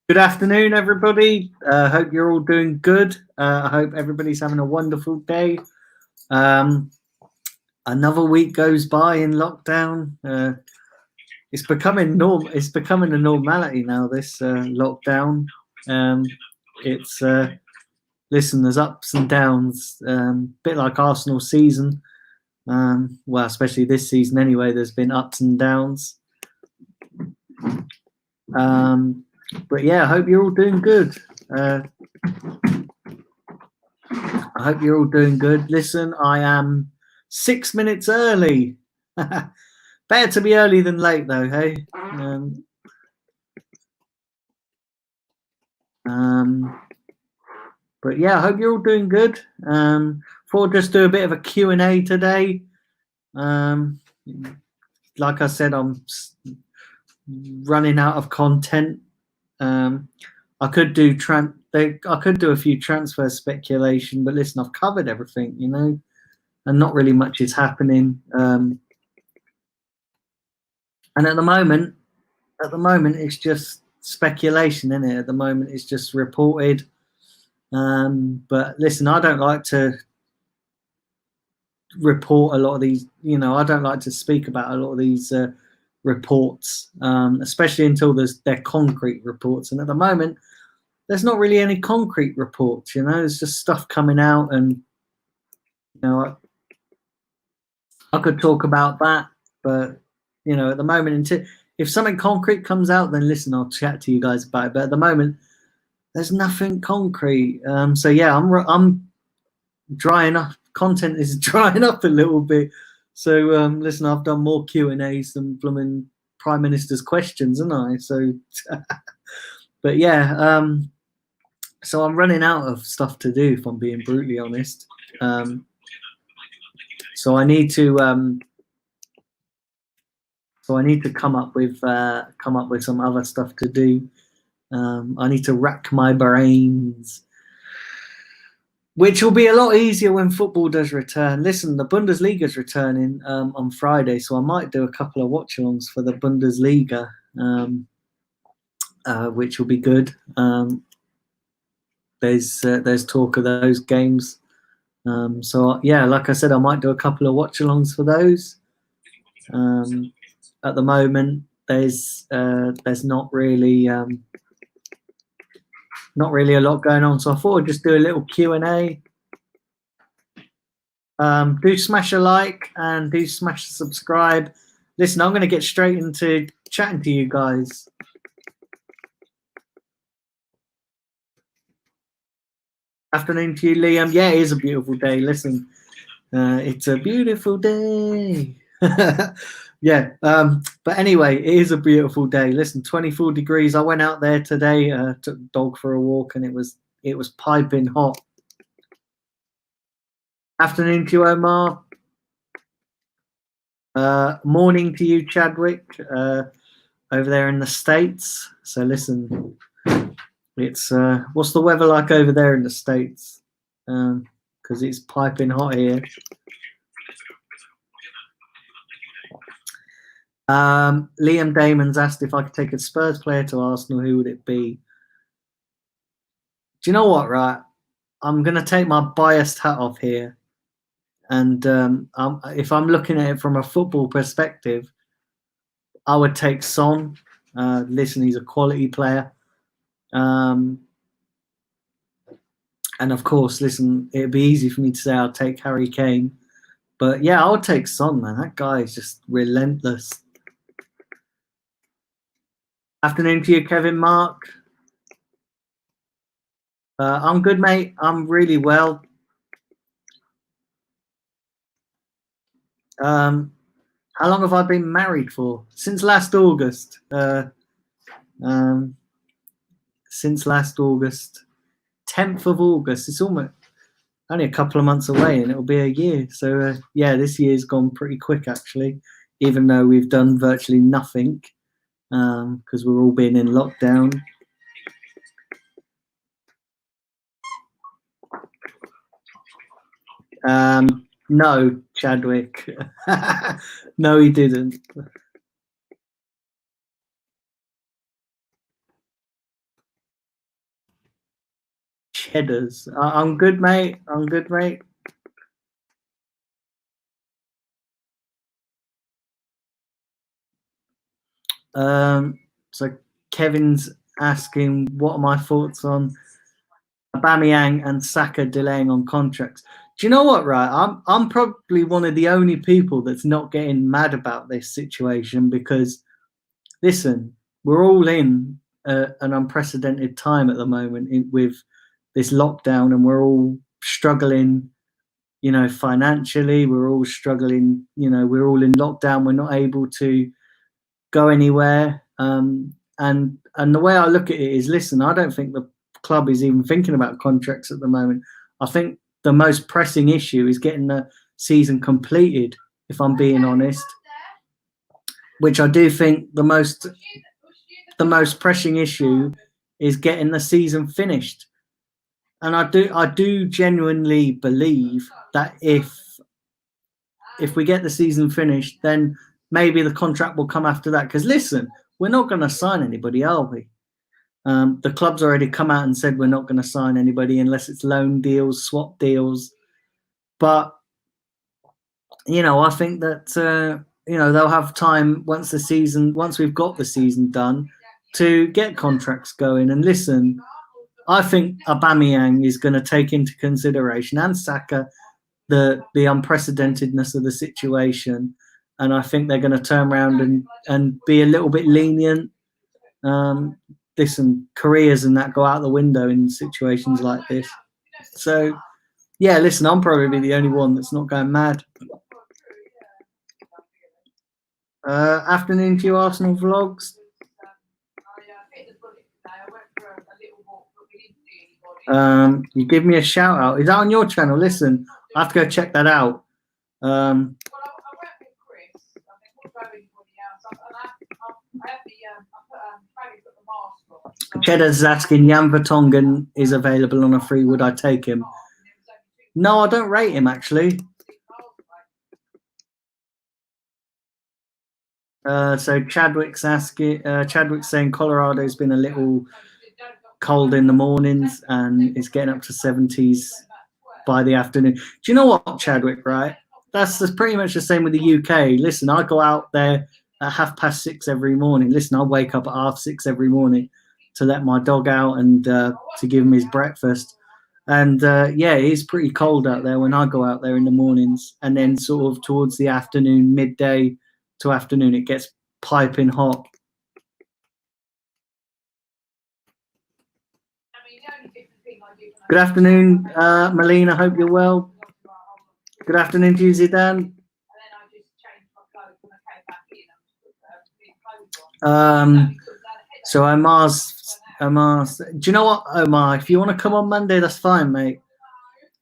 Good afternoon, everybody. Hope you're all doing good. I hope everybody's having a wonderful day. Um, Another week goes by in lockdown. It's becoming norm. It's becoming a normality now. This lockdown. It's listen. There's ups and downs. Bit like Arsenal season. Well, especially this season. Anyway, there's been ups and downs. But yeah, I hope you're all doing good. I hope you're all doing good. Listen, I am 6 minutes early. Better to be early than late, though, hey? But yeah, I hope you're all doing good. Thought just do a bit of a Q&A today. Like I said, I'm running out of content. I could do a few transfer speculation, but listen, I've covered everything, and not really much is happening. And at the moment, it's just speculation, isn't it? At the moment, it's just reported. But listen, I don't like to report a lot of these. I don't like to speak about a lot of these reports, especially until they're concrete reports. And at the moment, there's not really any concrete reports. There's just stuff coming out, and I could talk about that, but at the moment, if something concrete comes out, then listen, I'll chat to you guys about it. But at the moment, there's nothing concrete. So yeah, I'm drying up. Content is drying up a little bit. So listen, I've done more Q&As than blooming Prime Minister's questions, haven't I? So, but yeah, so I'm running out of stuff to do, if I'm being brutally honest. So I need to come up with some other stuff to do. I need to rack my brains, which will be a lot easier when football does return. Listen, the Bundesliga's returning on Friday, so I might do a couple of watch-alongs for the Bundesliga, which will be good. There's talk of those games. So yeah, like I said, I might do a couple of watch-alongs for those. At the moment, there's not really a lot going on, so I thought I'd just do a little Q&A. Do smash a like and do smash a subscribe. Listen, I'm going to get straight into chatting to you guys. Afternoon to you, Liam. Yeah, it is a beautiful day. Listen, it's a beautiful day. Yeah, but anyway, it is a beautiful day. Listen, 24 degrees. I went out there today, took the dog for a walk, and it was piping hot. Afternoon to you, Omar. Morning to you, Chadwick, over there in the States. So listen, it's what's the weather like over there in the States? Because it's piping hot here. Liam Damon's asked if I could take a Spurs player to Arsenal, who would it be? Do you know what, right? I'm going to take my biased hat off here. And if I'm looking at it from a football perspective, I would take Son. Listen, he's a quality player. And of course, listen, it'd be easy for me to say I'll take Harry Kane. But yeah, I would take Son, man. That guy is just relentless. Afternoon to you, Kevin Mark. I'm good, mate. I'm really well. How long have I been married for? Since last August. Since last August. 10th of August. It's almost only a couple of months away and it'll be a year. So, yeah, this year's gone pretty quick, actually, even though we've done virtually nothing because we're all been in lockdown. No, Chadwick. No, he didn't. Cheddars. I'm good, mate. I'm good, mate. So Kevin's asking, what are my thoughts on Aubameyang and Saka delaying on contracts? Do you know what, right? I'm probably one of the only people that's not getting mad about this situation because, listen, we're all in an unprecedented time at the moment with this lockdown, and we're all struggling, you know, financially. We're all struggling, you know, we're all in lockdown. We're not able to go anywhere. And the way I look at it is, listen, I don't think the club is even thinking about contracts at the moment. I think the most pressing issue is getting the season completed, if I'm being honest, which I do think the most pressing issue is getting the season finished. And I do genuinely believe that if we get the season finished, then maybe the contract will come after that. Because listen, we're not going to sign anybody, are we? The club's already come out and said we're not going to sign anybody unless it's loan deals, swap deals. But, you know, I think that, you know, they'll have time once we've got the season done to get contracts going. And listen, I think Aubameyang is going to take into consideration, and Saka, the unprecedentedness of the situation. And I think they're going to turn around and be a little bit lenient. Listen, careers and that go out the window in situations like this. So, yeah, listen, I'm probably the only one that's not going mad. Afternoon to you, Arsenal vlogs. You give me a shout out. Is that on your channel? Listen, I have to go check that out. Cheddar's asking, Jan Vertonghen is available on a free. Would I take him? No, I don't rate him, actually. So Chadwick's asking, Chadwick's saying Colorado's been a little cold in the mornings and it's getting up to 70s by the afternoon. Do you know what, Chadwick, right? That's pretty much the same with the UK. Listen, I go out there at 6:30 every morning. Listen, I wake up at 6:30 every morning to let my dog out and to give him his breakfast. And yeah, it's pretty cold out there when I go out there in the mornings. And then sort of towards the afternoon, midday to afternoon, it gets piping hot. Good afternoon, Melina. Hope you're well. Good afternoon to you, Zidane. So Omar's, do you know what, Omar? If you want to come on Monday, that's fine, mate.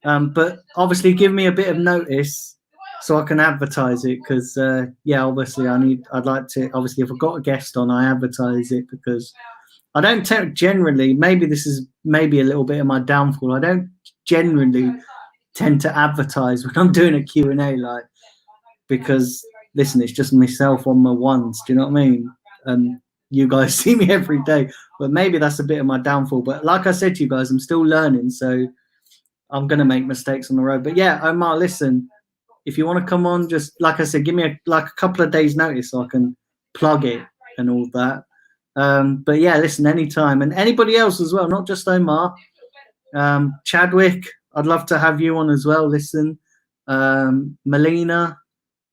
But obviously, give me a bit of notice so I can advertise it. Because yeah, obviously, I'd like to. Obviously, if I've got a guest on, I advertise it because I don't generally. Maybe this is maybe a little bit of my downfall. I don't generally tend to advertise when I'm doing a Q&A, like, because listen, it's just myself on my ones. Do you know what I mean? You guys see me every day, but maybe that's a bit of my downfall. But like I said to you guys, I'm still learning, so I'm gonna make mistakes on the road. But yeah, Omar, listen, if you want to come on, just like I said, give me a couple of days notice so I can plug it and all that. But yeah, listen, anytime, and anybody else as well, not just Omar. Chadwick, I'd love to have you on as well. Listen, Melina,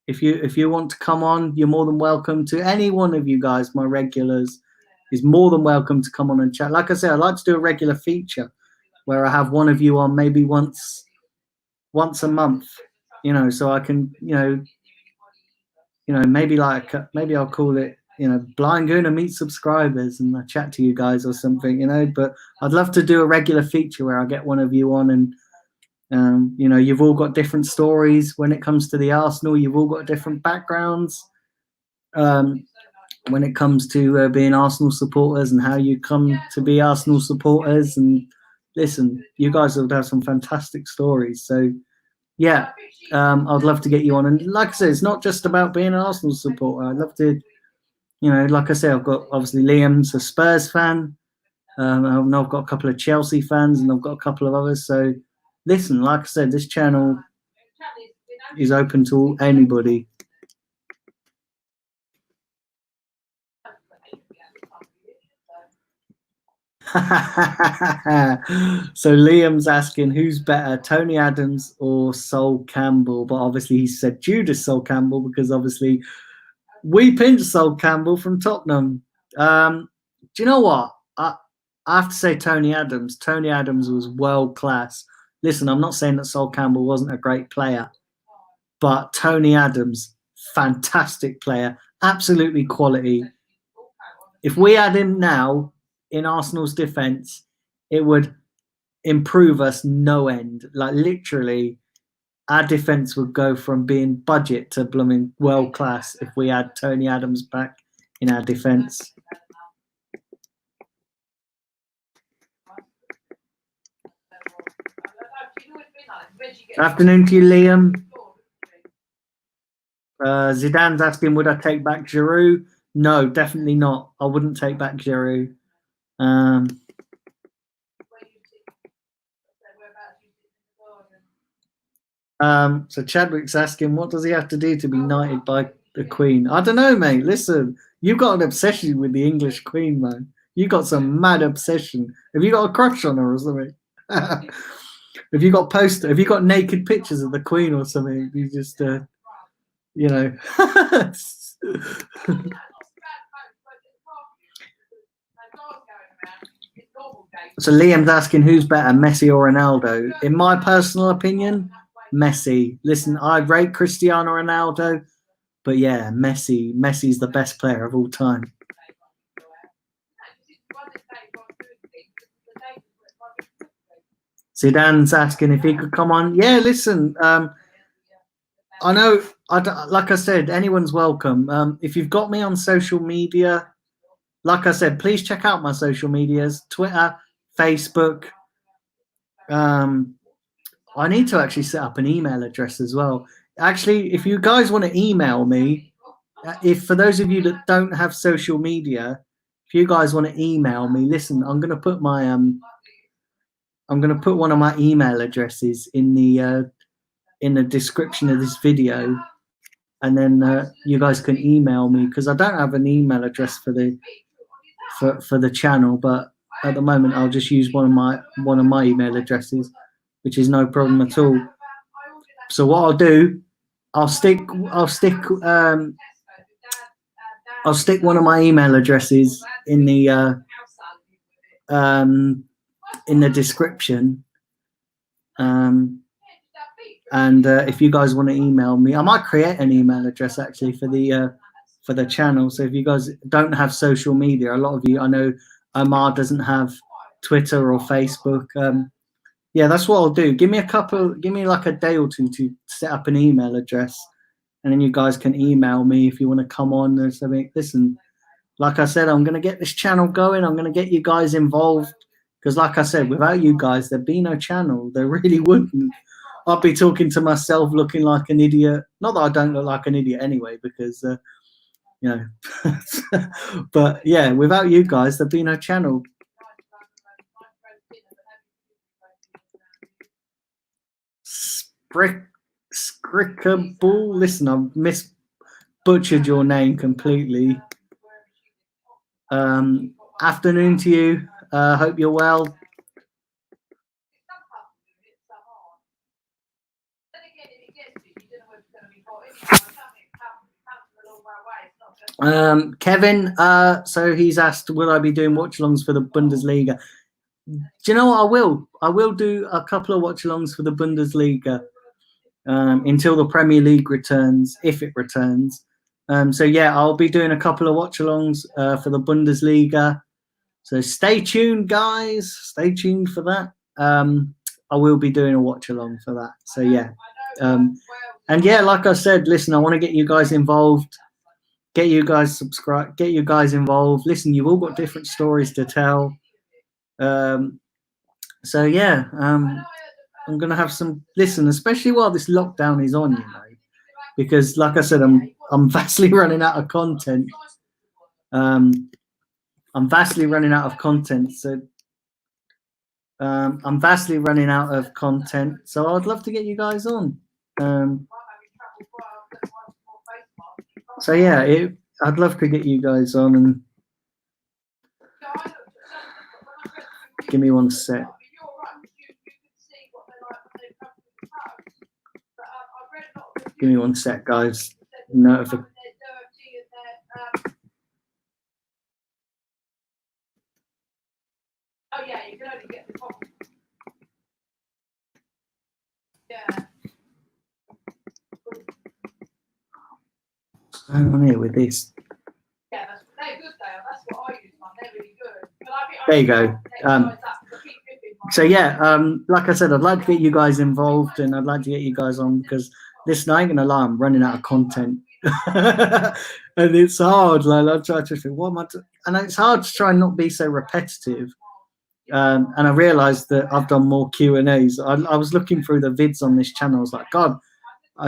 if you want to come on, you're more than welcome to. Any one of you guys, my regulars, is more than welcome to come on and chat. Like I said, I'd like to do a regular feature where I have one of you on maybe once a month, you know, so I can, you know, maybe I'll call it, you know, Blind Gooner meet subscribers and I chat to you guys or something, you know. But I'd love to do a regular feature where I get one of you on and you know, you've all got different stories when it comes to the Arsenal. You've all got different backgrounds when it comes to being Arsenal supporters and how you come to be Arsenal supporters. And listen, you guys will have some fantastic stories. So yeah, I'd love to get you on. And like I said, it's not just about being an Arsenal supporter. I'd love to, you know, like I said, I've got obviously Liam's a Spurs fan. And I've got a couple of Chelsea fans, and I've got a couple of others. So listen, like I said, this channel is open to anybody. So Liam's asking who's better, Tony Adams or Sol Campbell? But obviously he said Judas Sol Campbell because obviously we pinched Sol Campbell from Tottenham. Do you know what? I have to say Tony Adams. Tony Adams was world class. Listen, I'm not saying that Sol Campbell wasn't a great player, but Tony Adams, fantastic player, absolutely quality. If we had him now in Arsenal's defence, it would improve us no end. Like literally, our defence would go from being budget to blooming world class if we had Tony Adams back in our defence. Afternoon to you, Liam. Zidane's asking, would I take back Giroud? No, definitely not. I wouldn't take back Giroud. So Chadwick's asking, what does he have to do to be knighted by the Queen? I don't know, mate. Listen, you've got an obsession with the English Queen, man. You got some mad obsession. Have you got a crush on her or something? Have you got naked pictures of the Queen or something? You just, you know. So Liam's asking who's better, Messi or Ronaldo? In my personal opinion, Messi. Listen, I rate Cristiano Ronaldo, but yeah, Messi. Messi's the best player of all time. Zidane's asking if he could come on. Yeah, listen, I know, like I said, anyone's welcome. If you've got me on social media, like I said, please check out my social medias, Twitter, Facebook. I need to actually set up an email address as well. Actually, if you guys want to email me, if for those of you that don't have social media, if you guys want to email me, listen, I'm going to put my I'm going to put one of my email addresses in the description of this video, and then you guys can email me because I don't have an email address for the channel, but at the moment I'll just use one of my email addresses, which is no problem at all. So what I'll do, I'll stick one of my email addresses in the description. And if you guys want to email me, I might create an email address actually for the channel. So if you guys don't have social media, a lot of you, I know Omar doesn't have Twitter or Facebook. Yeah, that's what I'll do. Give me like a day or two to set up an email address, and then you guys can email me if you want to come on or something. Listen, like I said, I'm going to get this channel going. I'm going to get you guys involved because, like I said, without you guys, there'd be no channel. There really wouldn't. I'd be talking to myself looking like an idiot. Not that I don't look like an idiot anyway, because, you know. But, yeah, without you guys, there'd be no channel. Scrickable. Listen, I've butchered your name completely. Afternoon to you. Hope you're well. Kevin, so he's asked, will I be doing watch-alongs for the Bundesliga? Do you know what? I will do a couple of watch-alongs for the Bundesliga until the Premier League returns, if it returns. So yeah, I'll be doing a couple of watch-alongs for the Bundesliga. So stay tuned, guys. Stay tuned for that. I will be doing a watch-along for that. So yeah. And yeah, like I said, listen, I want to get you guys involved. Get you guys subscribe. Get you guys involved. Listen, you've all got different stories to tell. So yeah, I'm gonna have some. Listen, especially while this lockdown is on, you know, because like I said, I'm vastly running out of content. I'm vastly running out of content, so I'm vastly running out of content. So I'd love to get you guys on. So yeah, I'd love to get you guys on, and give me one sec. Give me one sec, guys. Notification. Oh yeah, you can only get the copy. Yeah. What's going on here with this? Yeah, they're good. That's what I use. They're really good. There you go. So yeah, like I said, I'd like to get you guys involved, and I'd like to get you guys on, because this night, gonna lie, I'm running out of content. And it's hard. Like, I try to think, what am I and it's hard to try and not be so repetitive. And I realized that I've done more Q&As. I was looking through the vids on this channel. I was like, God,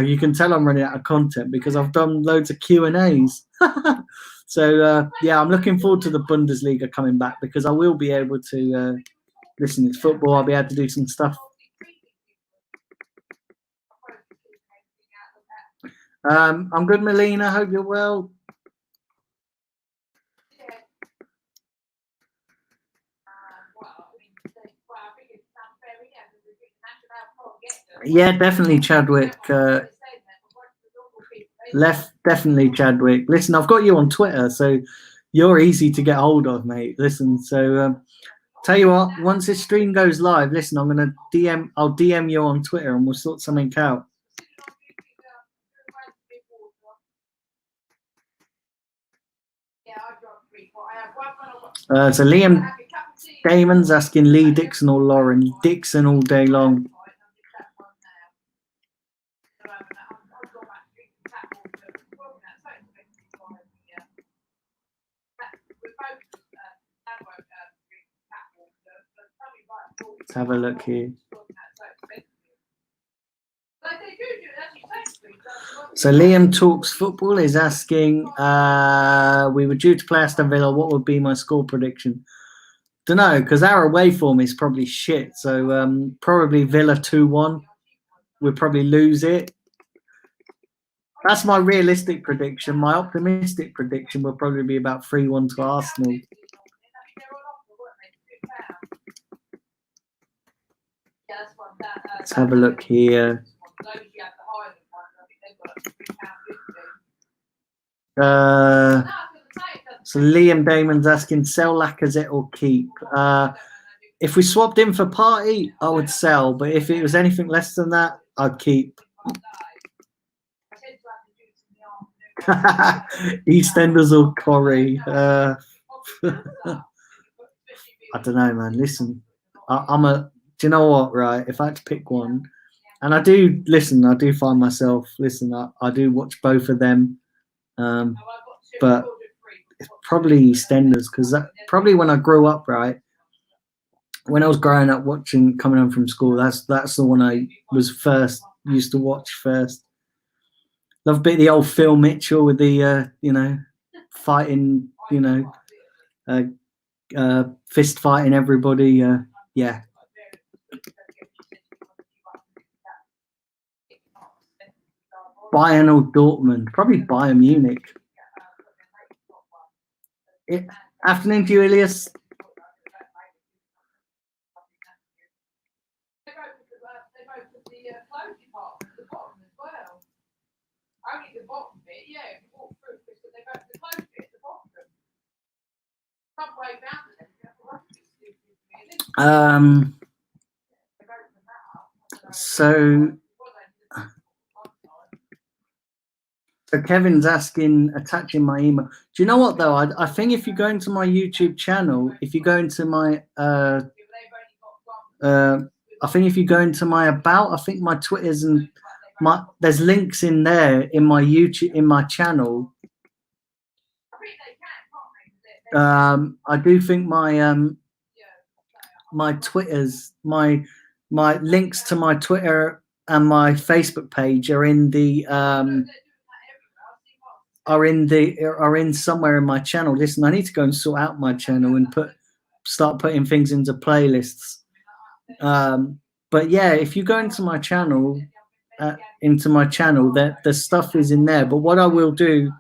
you can tell I'm running out of content because I've done loads of Q&As. So yeah, I'm looking forward to the Bundesliga coming back, because I will be able to listen. It's football. I'll be able to do some stuff. I'm good, Melina. Hope you're well. Yeah, definitely, Chadwick. Definitely, Chadwick. Listen, I've got you on Twitter, so you're easy to get hold of, mate. Listen, so tell you what, once this stream goes live, listen, I'm gonna I'll DM you on Twitter, and we'll sort something out. So Liam Damon's asking Lee Dixon or Lauren Dixon all day long. Let's have a look here. So Liam Talks Football is asking, we were due to play Aston Villa. What would be my score prediction? Don't know, because our away form is probably shit. So probably Villa 2-1. We'll probably lose it. That's my realistic prediction. My optimistic prediction will probably be about 3-1 to Arsenal. Let's have a look here. So Liam Damon's asking, sell Lacazette or keep? If we swapped in for Partey, I would sell. But if it was anything less than that, I'd keep. EastEnders or Corey? I don't know, man. Listen, do you know what, right? If I had to pick one, and I do find myself, I do watch both of them. But it's probably EastEnders, because probably when I grew up, right, when I was growing up watching, coming home from school, that's the one I used to watch first. Love a bit of the old Phil Mitchell with the fighting, fist fighting everybody. Yeah. Bayern or Dortmund? Probably Bayern Munich. Afternoon to you, Elias. So Kevin's asking, attaching my email. Do you know what though? I think if you go into my YouTube channel, if you go into my I think if you go into my about, I think my Twitters and there's links in there in my YouTube, in my channel. I do think my my Twitters, my links to my Twitter and my Facebook page are in the are in somewhere in my channel. Listen, I need to go and sort out my channel and start putting things into playlists. But yeah, if you go into my channel, that the stuff is in there. But what I will do,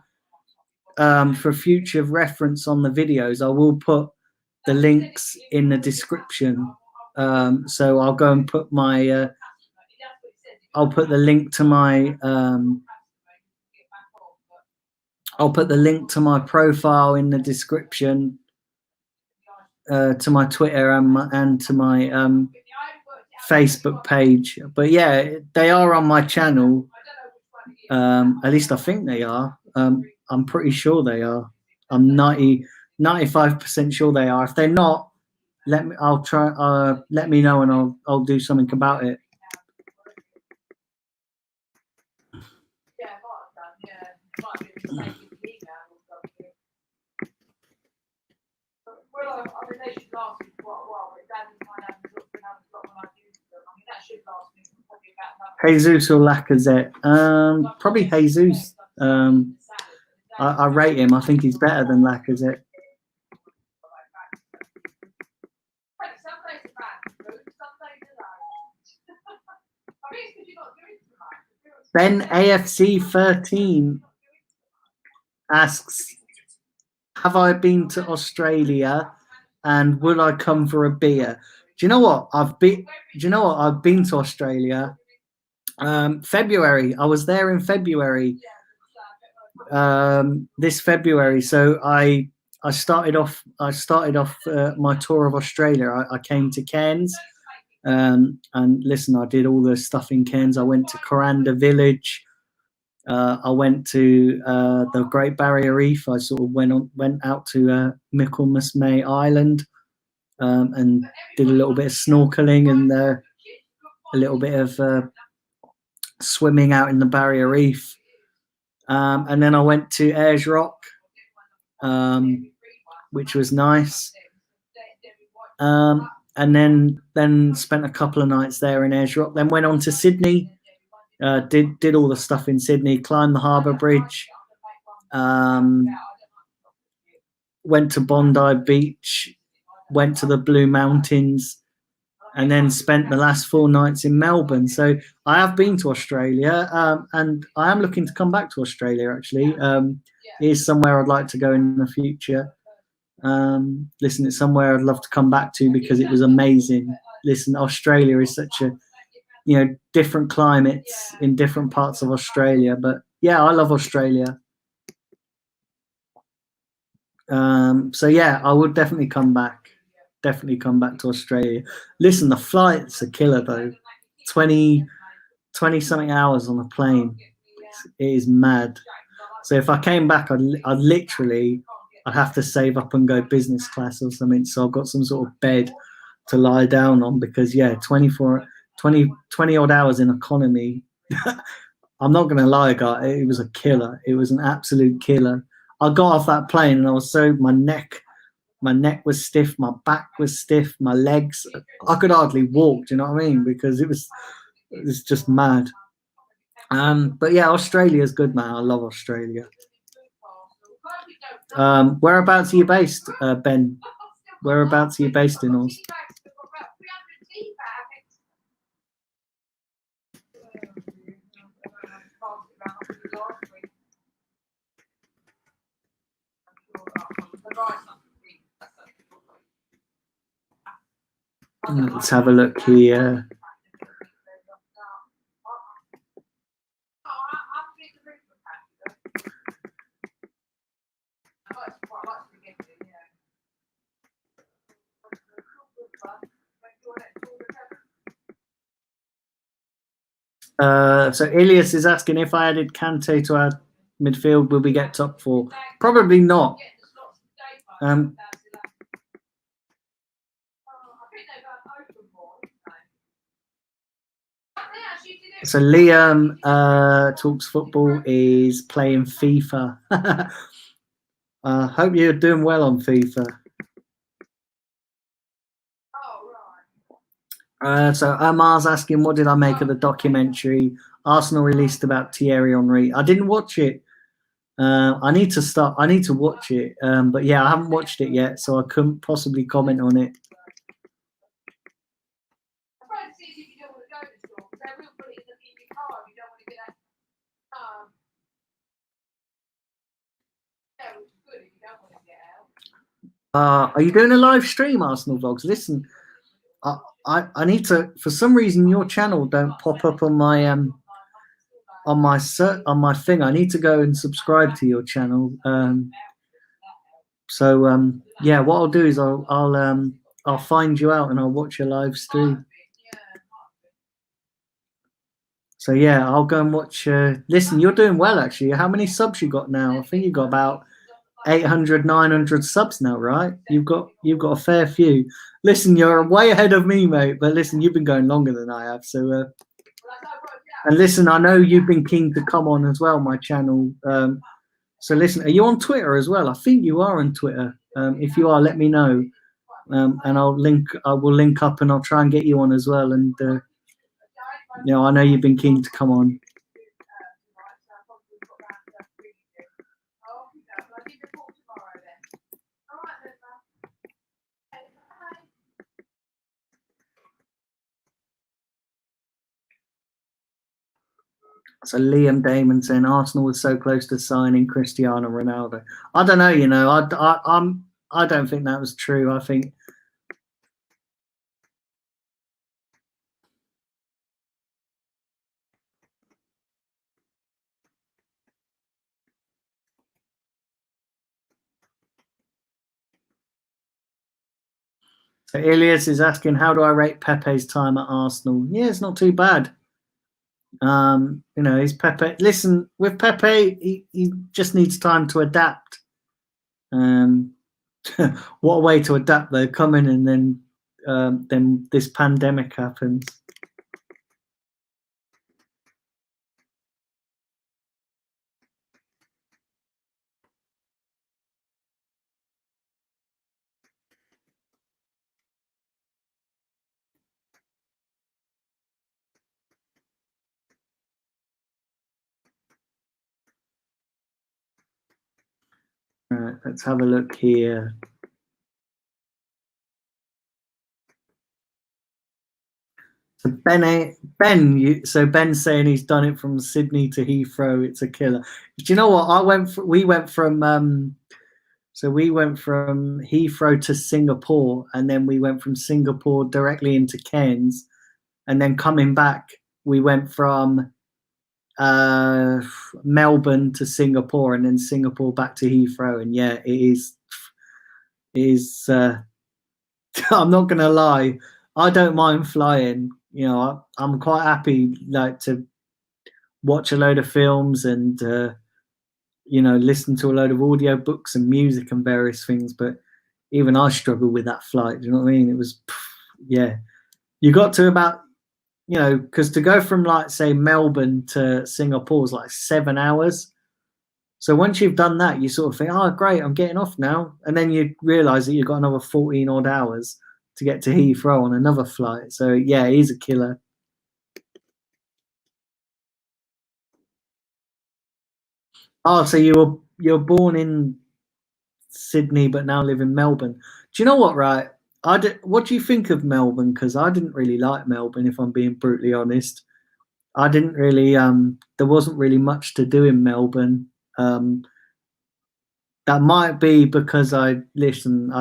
for future reference on the videos, I will put the links in the description. So I'll go and put my I'll put the link to my I'll put the link to my profile in the description, to my Twitter and to my Facebook page. But yeah, they are on my channel. At least I think they are. I'm pretty sure they are. I'm 95% sure they are. If they're not, let me know and I'll do something about it. Jesus or Lacazette? Probably Jesus. I rate him. I think he's better than Lacazette. Ben AFC 13 asks, have I been to Australia and would I come for a beer? Do you know what? I've been to Australia. February. I was there in February. This February. So I started off my tour of Australia. I came to Cairns. And listen, I did all the stuff in Cairns. I went to Coranda Village. I went to the Great Barrier Reef. I sort of went out to Michaelmas Bay Island, and did a little bit of snorkeling and a little bit of swimming out in the Barrier Reef. And then I went to Ayers Rock, which was nice. And then spent a couple of nights there in Ayers Rock. Then went on to Sydney. Did all the stuff in Sydney. Climbed the Harbour Bridge. Went to Bondi Beach. Went to the Blue Mountains. And then spent the last 4 nights in Melbourne. So I have been to Australia, and I am looking to come back to Australia, actually. It is somewhere I'd like to go in the future. Listen, it's somewhere I'd love to come back to because it was amazing. Listen, Australia is such a, different climates in different parts of Australia. But yeah, I love Australia. So yeah, I would definitely come back. Definitely come back to Australia. Listen, the flight's a killer though. 20 something hours on a plane. It is mad. So if I came back, I'd have to save up and go business class or something. So I've got some sort of bed to lie down on because yeah, 20 odd hours in economy. I'm not going to lie, guys. It was a killer. It was an absolute killer. I got off that plane and I was my neck was stiff, my back was stiff, my legs, I could hardly walk, do you know what I mean? Because it was just mad. But yeah, Australia's good, man. I love Australia. Whereabouts are you based, Ben? Whereabouts are you based in Oz? Let's have a look here. So Ilias is asking if I added Kante to our midfield, will we get top 4? Probably not. So Liam Talks Football is playing FIFA. Hope you're doing well on FIFA. So Omar's asking, what did I make of the documentary Arsenal released about Thierry Henry? I didn't watch it. I need to start. I need to watch it. But yeah, I haven't watched it yet, so I couldn't possibly comment on it. Are you doing a live stream, Arsenal Vlogs? Listen, I need to. For some reason, your channel don't pop up on my on my thing. I need to go and subscribe to your channel. Yeah, what I'll do is I'll find you out and I'll watch your live stream. So yeah, I'll go and watch. Listen, you're doing well actually. How many subs you got now? I think you got about 800, 900 subs now, right? You've got a fair few. Listen, you're way ahead of me, mate. But listen, you've been going longer than I have. So and listen, I know you've been keen to come on as well, my channel. So listen, are you on Twitter as well? I think you are on Twitter. If you are, let me know, and I will link up and I'll try and get you on as well. And I know you've been keen to come on. So Liam Damon saying Arsenal was so close to signing Cristiano Ronaldo. I don't know. I don't think that was true. I think. So Ilias is asking, how do I rate Pepe's time at Arsenal? Yeah, it's not too bad. He's Pepe. Listen, with Pepe, he just needs time to adapt. What a way to adapt though, come in and then this pandemic happens. All right, let's have a look here. So Ben's saying he's done it from Sydney to Heathrow. It's a killer. Do you know what? We went from Heathrow to Singapore, and then we went from Singapore directly into Cairns, and then coming back, we went from Melbourne to Singapore, and then Singapore back to Heathrow. And yeah, it is. I'm not gonna lie, I don't mind flying. I'm quite happy to watch a load of films and listen to a load of audio books and music and various things. But even I struggle with that flight. Do you know what I mean? It was, yeah. You got to about, because to go from say Melbourne to Singapore is like 7 hours. So once you've done that, you sort of think, oh, great, I'm getting off now. And then you realize that you've got another 14 odd hours to get to Heathrow on another flight. So yeah, he's a killer. Oh, so you're born in Sydney but now live in Melbourne. Do you know what? Right, what do you think of Melbourne? Because I didn't really like Melbourne, if I'm being brutally honest. I didn't really. There wasn't really much to do in Melbourne. That might be because I didn't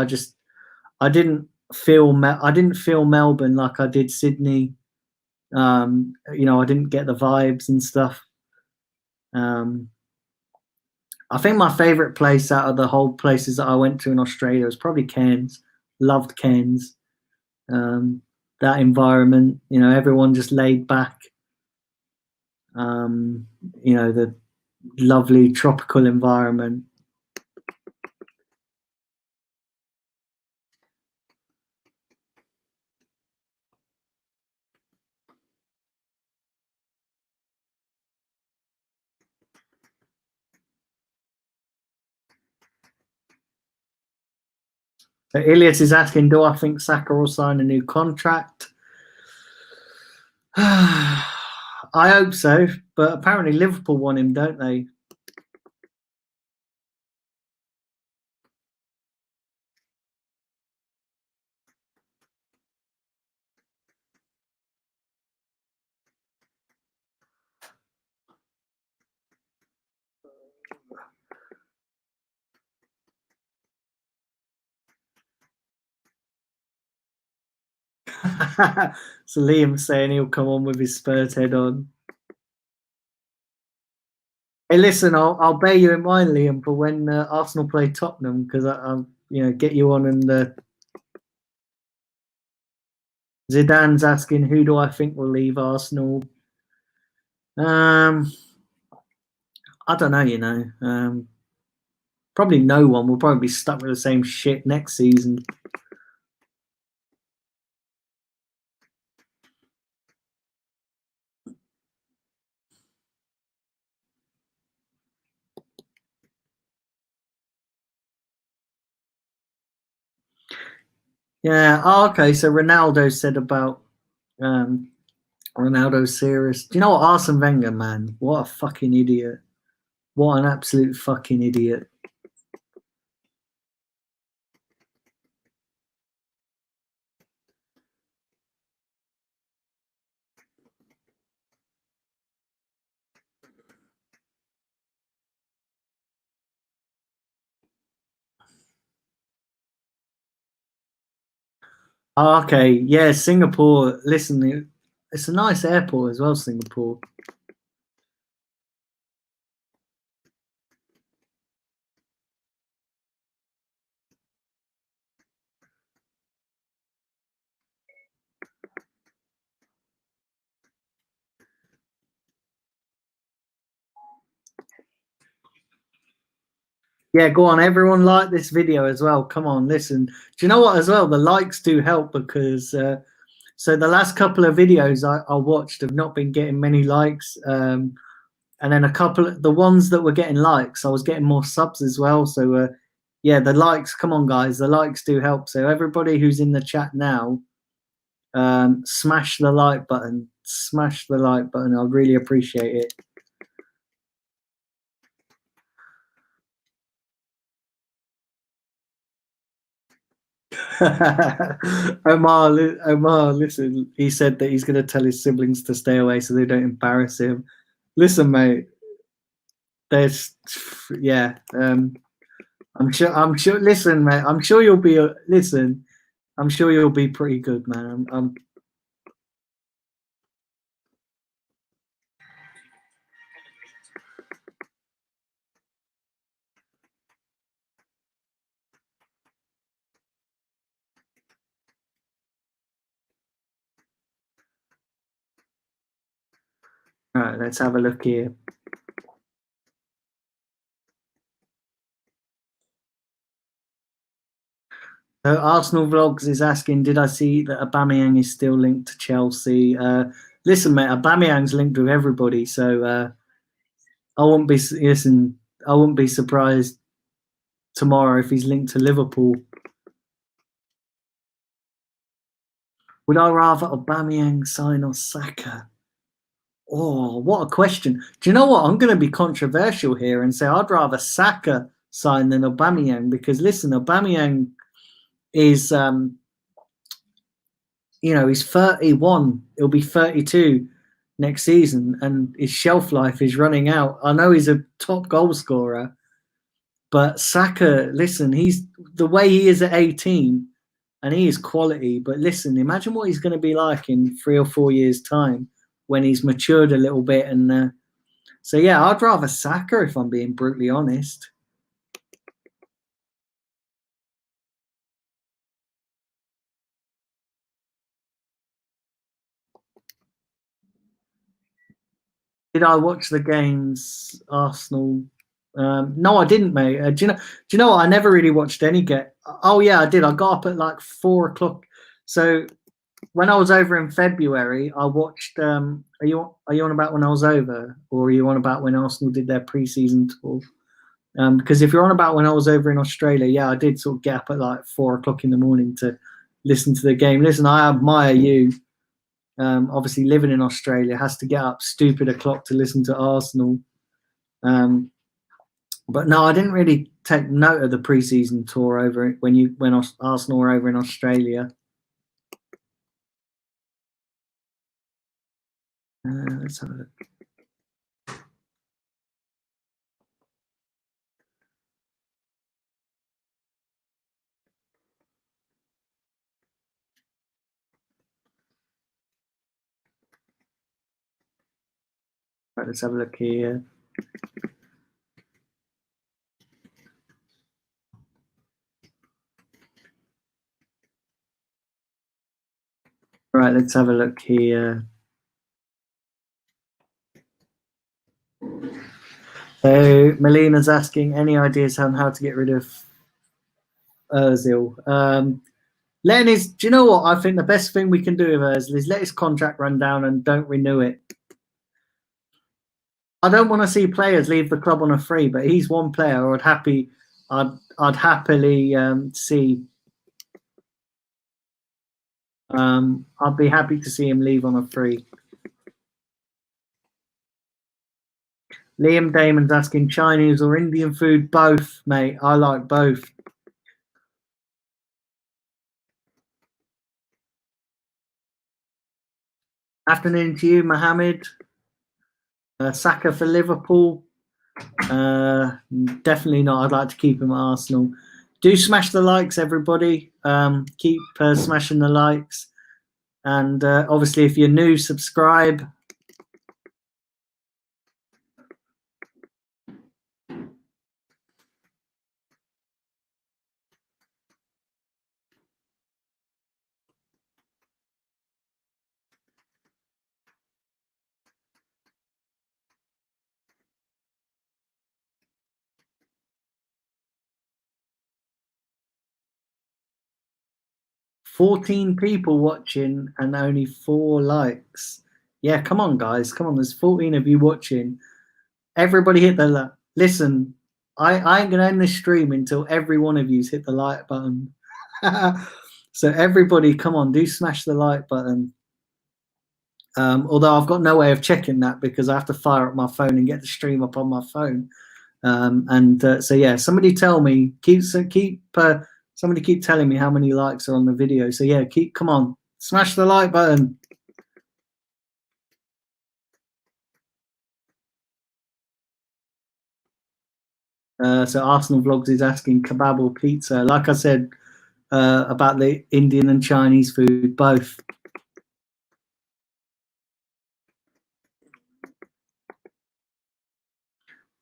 feel Melbourne like I did Sydney. I didn't get the vibes and stuff. I think my favourite place out of the whole places that I went to in Australia was probably Cairns. Loved Cairns. That environment, everyone just laid back. The lovely tropical environment. So Ilias is asking, do I think Saka will sign a new contract? I hope so, but apparently Liverpool want him, don't they? So Liam's saying he'll come on with his Spurs head on. Hey, listen, I'll bear you in mind, Liam, for when Arsenal play Tottenham, because I'll get you on. And Zidane's asking, who do I think will leave Arsenal? I don't know. Probably no one. We'll probably be stuck with the same shit next season. Yeah. Oh, okay. So Ronaldo said about Ronaldo's serious. Do you know what, Arsene Wenger, man? What a fucking idiot! What an absolute fucking idiot! Oh, okay. Yeah, Singapore. Listen, it's a nice airport as well, Singapore. Yeah, go on. Everyone like this video as well. Come on, listen. Do you know what as well? The likes do help because so the last couple of videos I watched have not been getting many likes. And then a couple of the ones that were getting likes, I was getting more subs as well. So yeah, the likes, come on guys, the likes do help. So everybody who's in the chat now, smash the like button. Smash the like button. I'd really appreciate it. Omar, listen. He said that he's going to tell his siblings to stay away so they don't embarrass him. Listen, mate. There's, yeah. I'm sure. Listen, mate. I'm sure you'll be. Listen. I'm sure you'll be pretty good, man. All right. Let's have a look here. So Arsenal Vlogs is asking, did I see that Aubameyang is still linked to Chelsea? Listen, mate, Aubameyang's linked with everybody, so I wouldn't be listen. I wouldn't be surprised tomorrow if he's linked to Liverpool. Would I rather Aubameyang sign or Saka? Oh, what a question! Do you know what? I'm going to be controversial here and say I'd rather Saka sign than Aubameyang because listen, Aubameyang is he's 31. He'll be 32 next season, and his shelf life is running out. I know he's a top goal scorer, but Saka, listen, he's the way he is at 18, and he is quality. But listen, imagine what he's going to be like in 3 or 4 years' time when he's matured a little bit. And so, yeah, I'd rather Saka if I'm being brutally honest. Did I watch the games Arsenal? No, I didn't, mate. Do you know what? I never really watched any game. Oh yeah, I did. I got up at like 4 o'clock. So when I was over in February, I watched. Are you on about when I was over, or are you on about when Arsenal did their pre-season tour? Because if you're on about when I was over in Australia, yeah, I did sort of get up at like 4 o'clock in the morning to listen to the game. Listen, I admire you. Obviously, living in Australia has to get up stupid o'clock to listen to Arsenal. But no, I didn't really take note of the pre-season tour over when Arsenal were over in Australia. Let's have a look. Right, let's have a look here. Right, let's have a look here. So Melina's asking, any ideas on how to get rid of Ozil? Len is, do you know what? I think the best thing we can do with Ozil is let his contract run down and don't renew it. I don't want to see players leave the club on a free, but he's one player I'd happily see. I'd be happy to see him leave on a free. Liam Damon's asking, Chinese or Indian food? Both, mate. I like both. Afternoon to you, Mohammed. Saka for Liverpool. Definitely not. I'd like to keep him at Arsenal. Do smash the likes, everybody. Keep smashing the likes. And obviously, if you're new, subscribe. $14 people watching and only 4 likes. Yeah, come on, guys. Come on. There's 14 of you watching. Everybody hit the listen. I ain't gonna end this stream until every one of you's hit the like button. So everybody, come on, do smash the like button. Although I've got no way of checking that because I have to fire up my phone and get the stream up on my phone. So yeah, somebody tell me. Somebody keep telling me how many likes are on the video. So yeah, come on, smash the like button. So Arsenal Vlogs is asking kebab or pizza. Like I said about the Indian and Chinese food, both.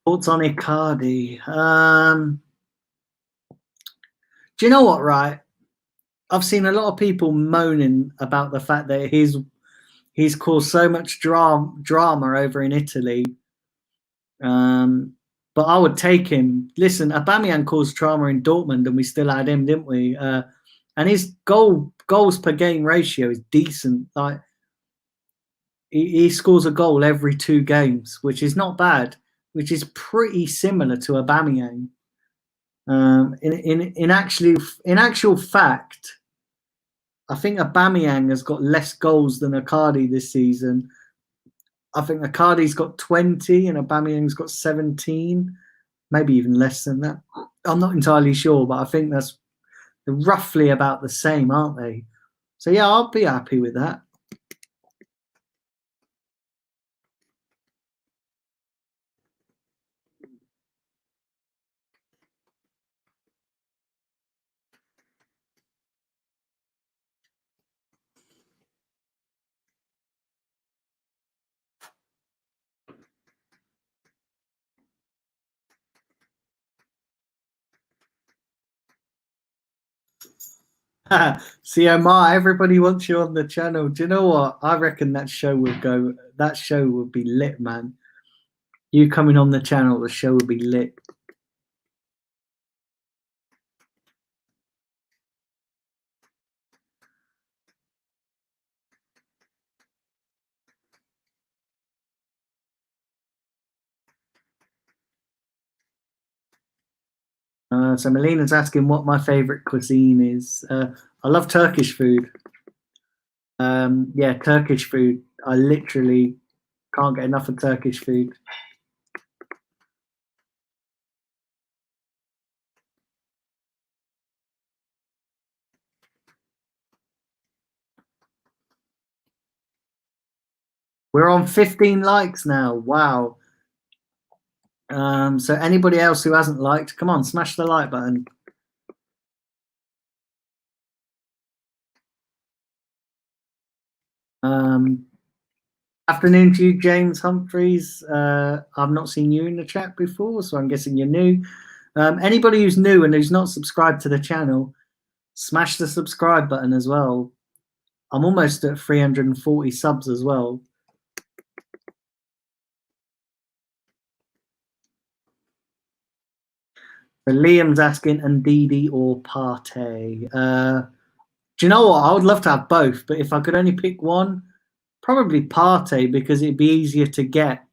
Thoughts on Icardi? Do you know what? Right, I've seen a lot of people moaning about the fact that he's caused so much drama over in Italy. But I would take him. Listen, Aubameyang caused drama in Dortmund, and we still had him, didn't we? And his goals per game ratio is decent. Like he scores a goal every 2 games, which is not bad. Which is pretty similar to Aubameyang. In actual fact, I think Aubameyang has got less goals than Icardi this season. I think Icardi's got 20 and Aubameyang's got 17, maybe even less than that. I'm not entirely sure, but I think they're roughly about the same, aren't they? So yeah, I'll be happy with that. See, Omar, everybody wants you on the channel. Do you know what? I reckon that show would be lit, man. You coming on the channel, the show would be lit. So Melina's asking what my favorite cuisine is. I love Turkish food. Yeah, Turkish food. I literally can't get enough of Turkish food. We're on 15 likes now. Wow. So anybody else who hasn't liked, come on, smash the like button. Afternoon to you, James Humphreys. I've not seen you in the chat before, so I'm guessing you're new. Anybody who's new and who's not subscribed to the channel, smash the subscribe button as well. I'm almost at 340 subs as well. So Liam's asking Ndidi or Partey. Do you know what? I would love to have both, but if I could only pick one, probably Partey because it'd be easier to get.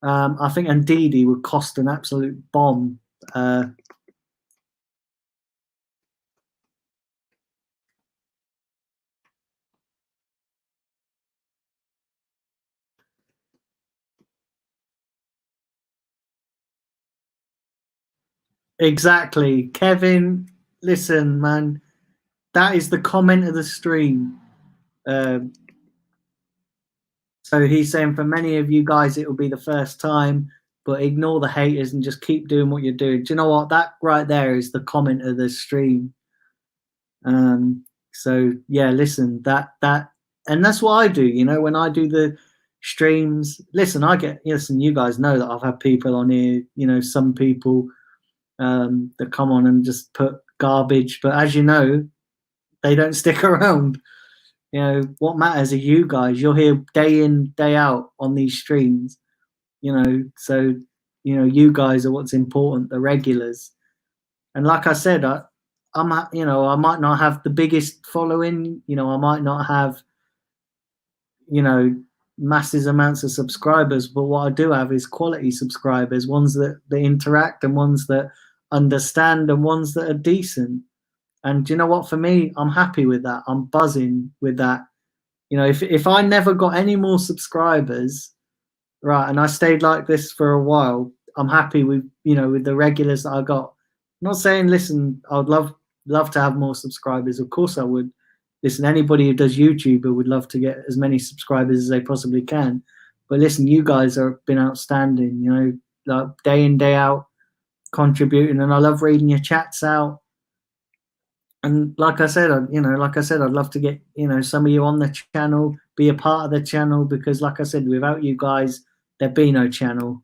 I think Ndidi would cost an absolute bomb. Exactly. Kevin, listen, man, that is the comment of the stream. So he's saying for many of you guys, it will be the first time, but ignore the haters and just keep doing what you're doing. Do you know what? That right there is the comment of the stream. So yeah, listen, and that's what I do, you know, when I do the streams. Listen, listen, you guys know that I've had people on here, you know, some people that come on and just put garbage, but as you know, they don't stick around. You know, what matters are you guys. You're here day in, day out on these streams, you know, so, you know, you guys are what's important, the regulars. And like I said, you know, I might not have the biggest following, you know, I might not have, you know, massive amounts of subscribers, but what I do have is quality subscribers, ones that interact and ones that understand and ones that are decent. And you know what? For me, I'm happy with that. I'm buzzing with that. You know, if I never got any more subscribers, right, and I stayed like this for a while, I'm happy with, you know, with the regulars that I got. I'm not saying, listen, I'd love to have more subscribers. Of course I would. Listen, anybody who does YouTube would love to get as many subscribers as they possibly can. But listen, you guys have been outstanding, you know, like day in, day out, contributing, and I love reading your chats out. And like I said, I'd love to get, you know, some of you on the channel, be a part of the channel, because like I said, without you guys, there'd be no channel.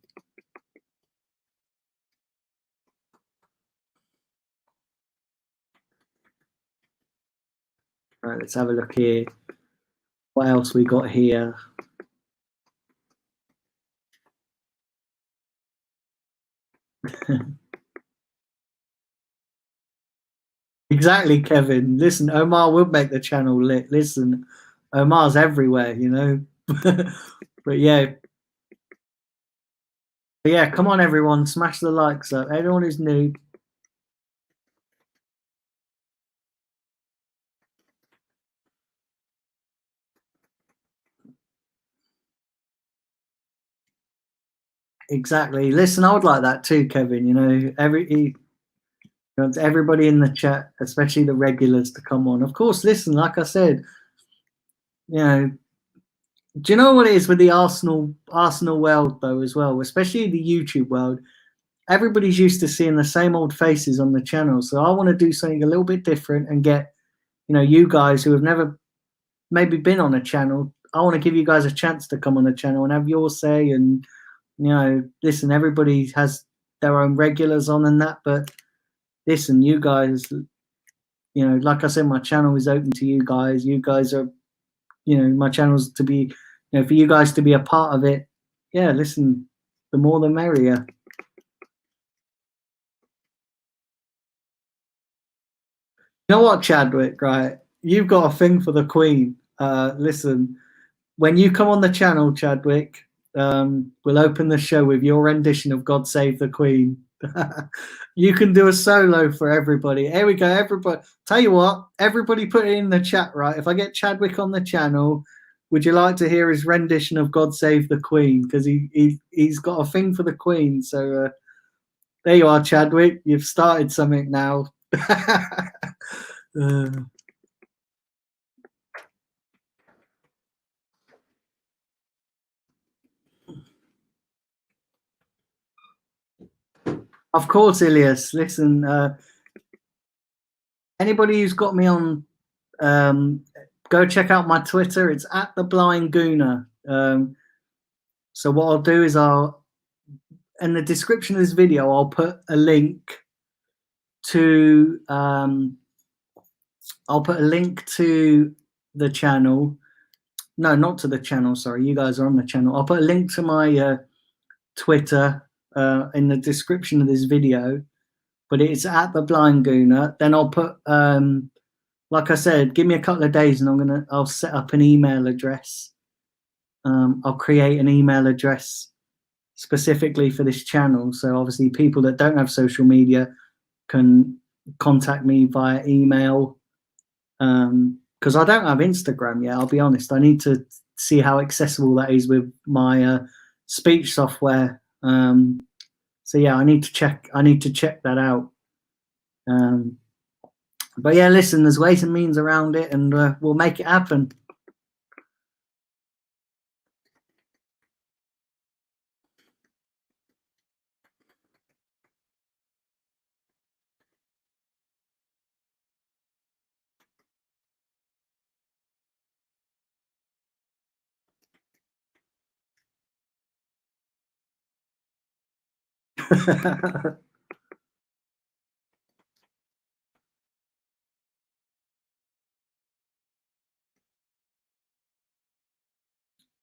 Right, let's have a look here. What else we got here? Exactly, Kevin. Listen, Omar would make the channel lit. Listen, Omar's everywhere, you know. But yeah. But yeah, come on everyone, smash the likes up. Everyone who's new. Exactly. Listen, I would like that too, Kevin. You know, everybody in the chat, especially the regulars, to come on. Of course, listen, like I said, you know, do you know what it is with the Arsenal world though as well, especially the YouTube world? Everybody's used to seeing the same old faces on the channel, so I want to do something a little bit different and get, you know, you guys who have never maybe been on a channel. I want to give you guys a chance to come on the channel and have your say. And you know, listen, everybody has their own regulars on and that, but listen, you guys, you know, like I said, my channel is open to you guys. You guys are, you know, my channel's to be, you know, for you guys to be a part of it. Yeah, listen, the more the merrier. You know what, Chadwick, right? You've got a thing for the Queen. Listen, when you come on the channel, Chadwick, we'll open the show with your rendition of God Save the Queen. You can do a solo for everybody. Here we go, everybody. Tell you what, everybody put it in the chat, right? If I get Chadwick on the channel, would you like to hear his rendition of God Save the Queen? Because he's got a thing for the Queen. So there you are, Chadwick. You've started something now. Of course, Ilias. Listen, anybody who's got me on, go check out my Twitter. It's at the Blind Gooner. So what I'll do is in the description of this video, I'll put a link to the channel. No, not to the channel. Sorry, you guys are on the channel. I'll put a link to my Twitter in the description of this video, but it's at the Blind Gooner. Then I'll put, like I said, give me a couple of days, and I'll set up an email address. I'll create an email address specifically for this channel. So obviously, people that don't have social media can contact me via email. Because I don't have Instagram yet, I'll be honest. I need to see how accessible that is with my speech software. So yeah, I need to check that out. But yeah, listen, there's ways and means around it, and we'll make it happen.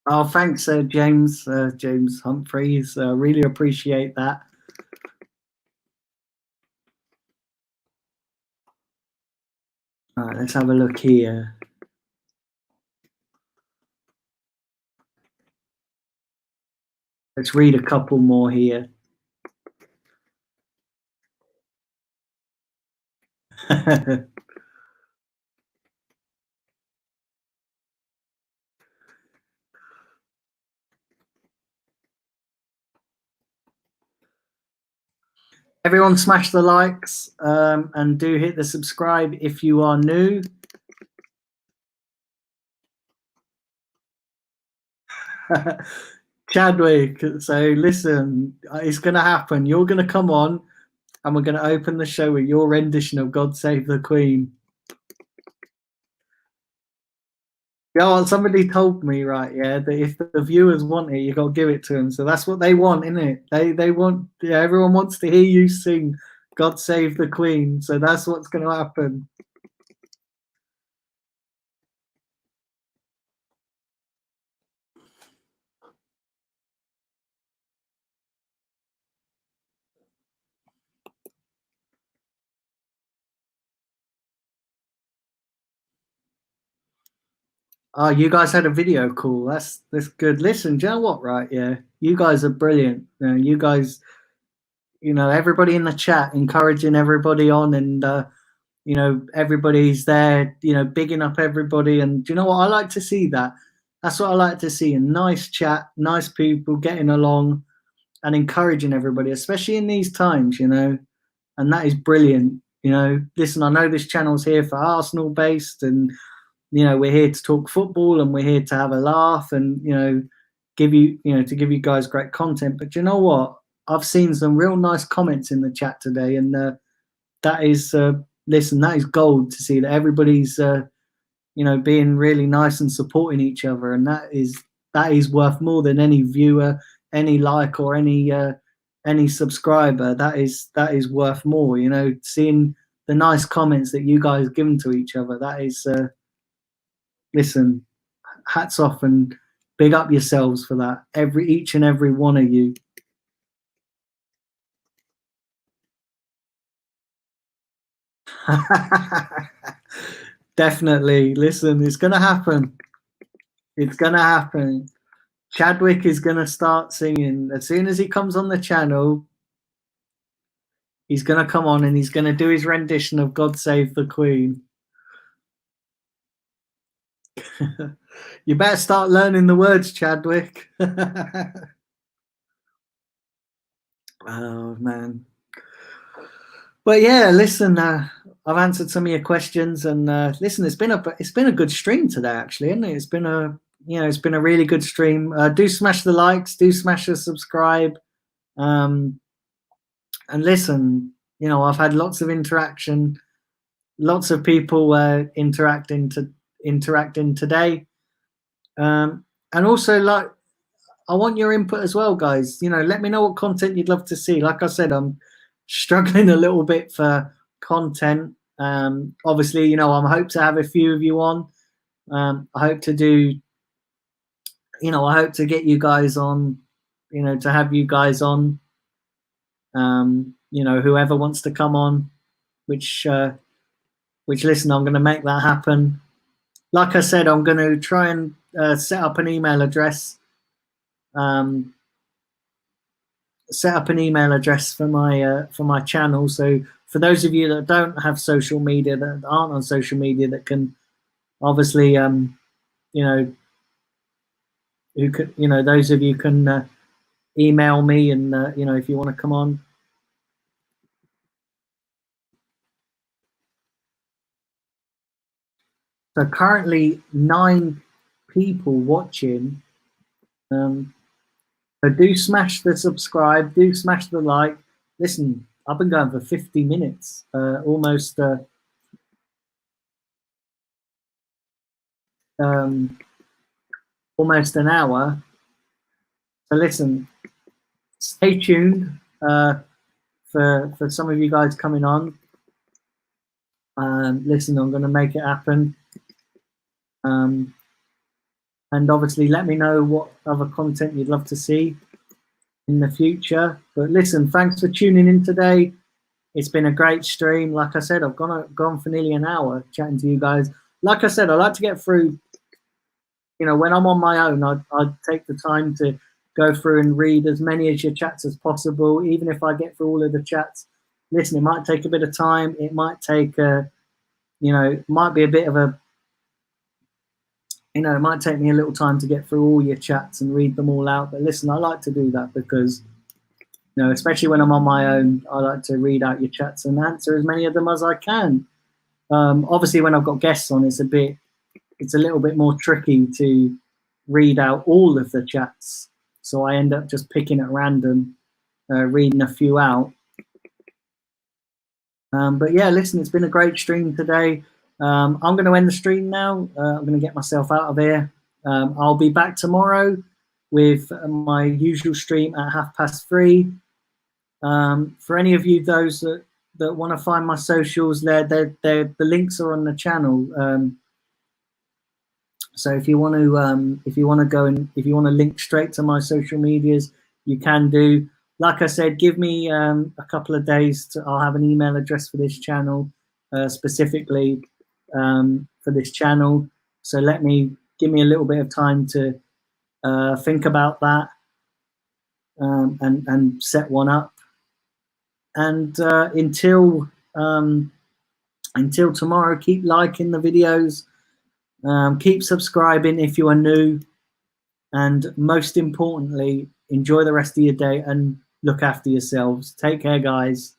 Oh, thanks, James Humphreys. Really appreciate that. All right, let's have a look here. Let's read a couple more here. Everyone smash the likes, and do hit the subscribe if you are new. Chadwick, so listen, it's going to happen. You're going to come on, and we're going to open the show with your rendition of God Save the Queen. Yeah, well, somebody told me, right, yeah, that if the viewers want it, you got to give it to them. So that's what they want, isn't it? They want, yeah, everyone wants to hear you sing God Save the Queen. So that's what's going to happen. Oh, you guys had a video call. That's good. Listen, do you know what? Right, yeah, you guys are brilliant. You guys, everybody in the chat encouraging everybody on, and everybody's there, bigging up everybody. And do you know what? I like to see that. That's what I like to see. A nice chat, nice people getting along, and encouraging everybody, especially in these times. And that is brilliant. Listen, I know this channel's here for Arsenal based, and we're here to talk football, and we're here to have a laugh, and give you guys great content. But you know what? I've seen some real nice comments in the chat today, and that is listen, that is gold to see that everybody's being really nice and supporting each other, and that is worth more than any viewer, any like, or any subscriber. That is worth more. Seeing the nice comments that you guys given to each other. That is. Listen, hats off and big up yourselves for that. Each and every one of you. Definitely. Listen, it's going to happen. It's going to happen. Chadwick is going to start singing. As soon as he comes on the channel, he's going to come on and he's going to do his rendition of God Save the Queen. You better start learning the words, Chadwick. Oh, man. But yeah, listen, I've answered some of your questions, and listen, it's been a good stream today, actually, isn't it? It's been a really good stream. Do smash the likes, do smash the subscribe, and listen, I've had lots of interaction, lots of people interacting today. And also, like, I want your input as well, guys. You know, let me know what content you'd love to see. Like I said, I'm struggling a little bit for content. Obviously, you know, I hope to have a few of you on. I hope to do, you know, I hope to get you guys on, you know, to have you guys on. You know, whoever wants to come on, which listen, I'm going to make that happen. Like I said, I'm going to try and set up an email address. Set up an email address for my channel. So for those of you that don't have social media, that aren't on social media, that can obviously, you know, who could, you know, those of you can email me, and you know, if you want to come on. So currently 9 people watching. So do smash the subscribe, do smash the like. Listen, I've been going for 50 minutes, almost almost an hour. So listen, stay tuned for some of you guys coming on. Listen, I'm going to make it happen. And obviously, let me know what other content you'd love to see in the future. But listen, thanks for tuning in today. It's been a great stream. Like I said, I've gone for nearly an hour chatting to you guys. Like I said, I like to get through, you know, when I'm on my own, I'd take the time to go through and read as many of your chats as possible, even if I get through all of the chats. Listen, it might take a bit of time. It might take, you know, it might be a bit of a, you know, it might take me a little time to get through all your chats and read them all out. But listen, I like to do that because, you know, especially when I'm on my own, I like to read out your chats and answer as many of them as I can. Obviously, when I've got guests on, it's a little bit more tricky to read out all of the chats. So I end up just picking at random, reading a few out. But yeah, listen, it's been a great stream today. I'm going to end the stream now. I'm going to get myself out of here. I'll be back tomorrow with my usual stream at 3:30. For any of you, those that want to find my socials, the links are on the channel. So if you want to go and if you want to link straight to my social medias, you can do. Like I said, give me a couple of days. I'll have an email address for this channel, specifically for this channel. So give me a little bit of time to think about that and set one up. And until tomorrow, keep liking the videos, keep subscribing if you are new, and most importantly, enjoy the rest of your day and look after yourselves. Take care, guys.